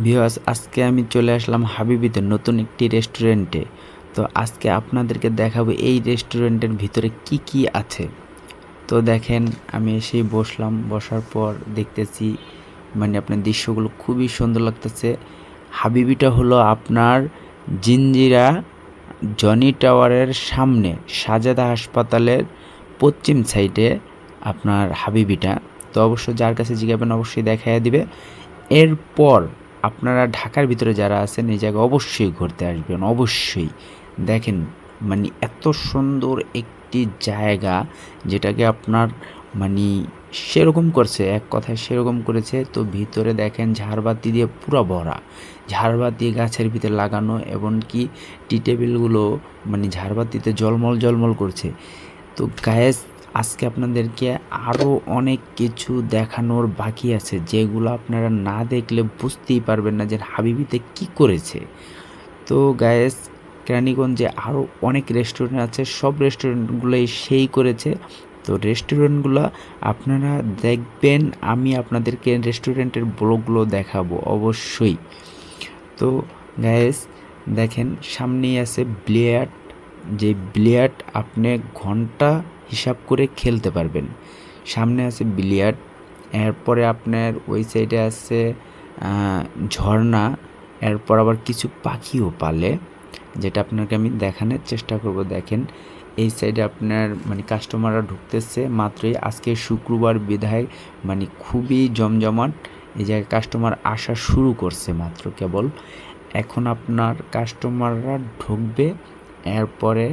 Viewers, আজকে আমি চলে আসলাম হাবিবিতে নতুন একটি রেস্টুরেন্টে। তো আজকে আপনাদেরকে দেখাবো এই রেস্টুরেন্টের ভিতরে কি কি আছে। তো দেখেন, আমি এসেই বসলাম, বসার পর দেখতেছি আপনার দৃশ্যগুলো খুবই সুন্দর লাগতেছে। হাবিবিটা হলো আপনার জিঞ্জিরা জনি টাওয়ারের সামনে সাজেদা হাসপাতালের পশ্চিম সাইডে আপনার হাবিবিটা। তো অবশ্য যার কাছে জিজ্ঞাবেন অবশ্যই দেখাইয়া দিবে। এরপর আপনারা ঢাকার ভিতরে যারা আছেন এই জায়গায় অবশ্যই ঘুরতে আসবেন, অবশ্যই। দেখেন, এত সুন্দর একটি জায়গা, যেটাকে আপনার মানে সেরকম করছে, এক কথায় সেরকম করেছে। তো ভিতরে দেখেন ঝাড়বাতি দিয়ে পুরো ভরা, ঝাড়বাতি গাছের ভিতরে লাগানো, এমনকি টি টেবিলগুলো ঝাড়বাতিতে জলমল জলমল করছে। তো গায়েস, আজকে আপনাদেরকে আরও অনেক কিছু দেখানোর বাকি আছে, যেগুলো আপনারা না দেখলে বুঝতেই পারবেন না যে হাবিবিতে কি করেছে। তো গায়েস, কেরানীগঞ্জে আরও অনেক রেস্টুরেন্ট আছে, সব রেস্টুরেন্টগুলোই সেই করেছে। তো রেস্টুরেন্টগুলো আপনারা দেখবেন, আমি আপনাদেরকে রেস্টুরেন্টের ব্লগগুলো দেখাবো অবশ্যই। তো গায়েস দেখেন, সামনেই আছে বিলিয়ার্ড, যে বিলিয়ার্ড আপনি ঘন্টা হিসাব করে খেলতে পারবেন। সামনে আছে বিলিয়ার্ড, এরপরে আপনার ওই সাইডে আছে ঝর্ণা, এরপর আবার কিছু পাখিও পালে, যেটা আপনাকে আমি দেখানোর চেষ্টা করব। দেখেন, এই সাইডে আপনার কাস্টমাররা ঢুকতেছে মাত্রই, আজকে শুক্রবার বিধায় খুবই জমজমাট। এই জায়গায় কাস্টমার আসা শুরু করছে মাত্র কেবল। এখন আপনার কাস্টমাররা ঢুকবে, এরপরে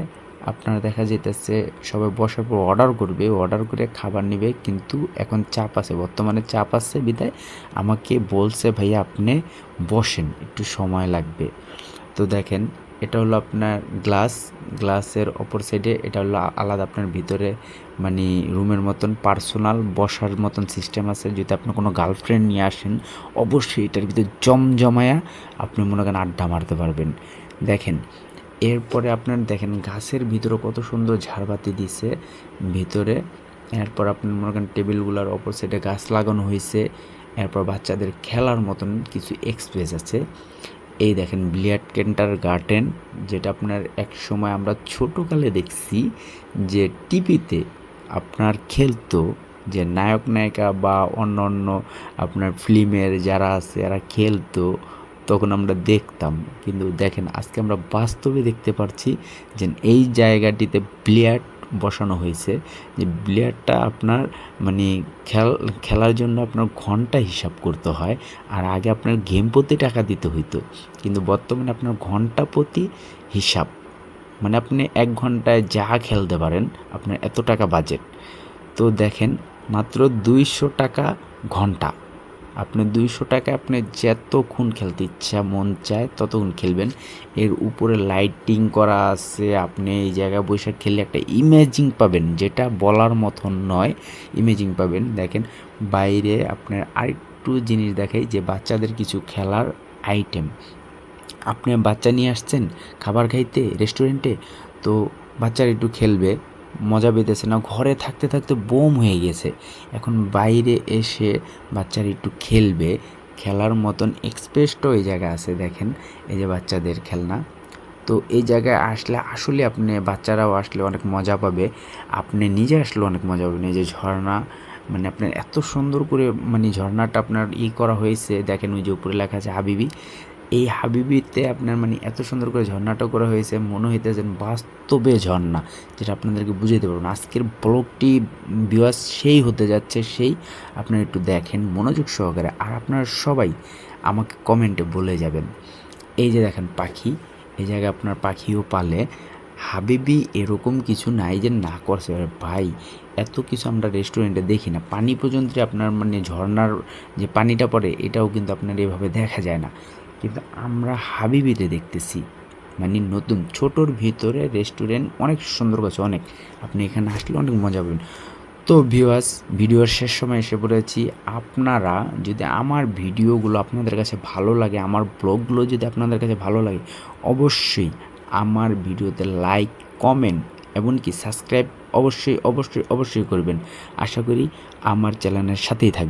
আপনার দেখা যেতেছে সবাই বসার পর অর্ডার করবে, অর্ডার করে খাবার নেবে। কিন্তু এখন চাপ আছে, বর্তমানে চাপ আছে বিধায় আমাকে বলছে, ভাইয়া আপনি বসেন, একটু সময় লাগবে। তো দেখেন, এটা হলো আপনার গ্লাসের অপর সাইডে এটা হলো আলাদা, আপনার ভিতরে রুমের মতন পার্সোনাল বসার মতন সিস্টেম আছে। যদি আপনি কোনো গার্লফ্রেন্ড নিয়ে আসেন, অবশ্যই এটার ভিতরে জমজমায়া আপনি মনে করেন আড্ডা মারতে পারবেন। দেখেন, এরপরে আপনার দেখেন গাছের ভিতরে কত সুন্দর ঝাড়বাতি দিছে ভিতরে। এরপর আপনার মনে করেন টেবিলগুলোর অপর সাইডে গাছ লাগানো হয়েছে। এরপর বাচ্চাদের খেলার মতন কিছু এক্সপ্রেস আছে। এই দেখেন বিলিয়ার্ড কেন্টার গার্ডেন, যেটা আপনার এক সময় আমরা ছোটোকালে দেখছি যে টিভিতে আপনার খেলতো, যে নায়ক নায়িকা বা অন্য অন্য আপনার ফিল্মের যারা আছে এরা খেলতো, তখন আমরা দেখতাম। কিন্তু দেখেন, আজকে আমরা বাস্তবে দেখতে পারছি যে এই জায়গাটিতে বিলিয়ার্ড বসানো হয়েছে। যে বিলিয়ার্ডটা আপনার মানে খেলার জন্য আপনার ঘন্টা হিসাব করতে হয়, আর আগে আপনার গেম প্রতি টাকা দিতে হইতো। কিন্তু বর্তমানে আপনার ঘন্টা প্রতি হিসাব, আপনি 1 ঘন্টায় যা খেলতে পারেন, আপনার এত টাকা বাজেট। তো দেখেন, মাত্র 200 টাকা ঘন্টা। আপনি 200 টাকায় আপনি যতক্ষণ খেলতে ইচ্ছা মন চায় ততক্ষণ খেলবেন। এর উপরে লাইটিং করা আছে, আপনি এই জায়গায় বসে খেললে একটা ইমেজিং পাবেন, যেটা বলার মতন নয়, ইমেজিং পাবেন। দেখেন, বাইরে আপনার আরেকটু জিনিস দেখাই, যে বাচ্চাদের কিছু খেলার আইটেম। আপনি বাচ্চা নিয়ে আসছেন খাবার খাইতে রেস্টুরেন্টে, তো বাচ্চারা একটু খেলবে, মজা পেতেছে না, ঘরে থাকতে থাকতে বোম হয়ে গেছে। এখন বাইরে এসে বাচ্চারা একটু খেলবে, খেলার মতন এক্সপ্রেসটাও এই জায়গায় আছে। দেখেন, এই যে বাচ্চাদের খেলনা। তো এই জায়গায় আসলে আসলে আপনি বাচ্চারাও আসলে অনেক মজা পাবে, আপনি নিজে আসলে অনেক মজা পাবেন। এই যে ঝর্ণা, আপনার এত সুন্দর করে ঝর্ণাটা আপনার করা হয়েছে। দেখেন, ওই যে উপরে লেখা আছে হাবিবি। এই হাবিবিতে আপনার এত সুন্দর করে ঝর্ণাটা করা হয়েছে, মনে হইতেছেন বাস্তবে ঝর্ণা, যেটা আপনাদেরকে বুঝাইতে পারবো না। আজকের ব্লগটি ভিউয়ার্স সেই হতে যাচ্ছে, সেই আপনারা একটু দেখেন মনোযোগ সহকারে, আর আপনারা সবাই আমাকে কমেন্টে বলে যাবেন। এই যে দেখেন পাখি, এই জায়গায় আপনার পাখিও পালে। হাবিবি এরকম কিছু নাই যে না করছে ভাই, এত কিছু আমরা রেস্টুরেন্টে দেখি না। পানি পর্যন্ত আপনার ঝর্ণার যে পানিটা পড়ে, এটাও কিন্তু আপনার এভাবে দেখা যায় না, কিন্তু আমরা হাবিবিতে দেখতেছি। নতুন ছোটোর ভিতরে রেস্টুরেন্ট অনেক সুন্দর কাছে, অনেক, আপনি এখানে আসলে অনেক মজা পাবেন। তো ভিউয়ার্স, ভিডিওর শেষ সময় এসে পড়েছি। আপনারা যদি আমার ভিডিওগুলো আপনাদের কাছে ভালো লাগে, আমার ব্লগগুলো যদি আপনাদের কাছে ভালো লাগে, অবশ্যই আমার ভিডিওতে লাইক, কমেন্ট এমনকি সাবস্ক্রাইব অবশ্যই অবশ্যই অবশ্যই করবেন। আশা করি আমার চ্যানেলের সাথেই থাকবেন।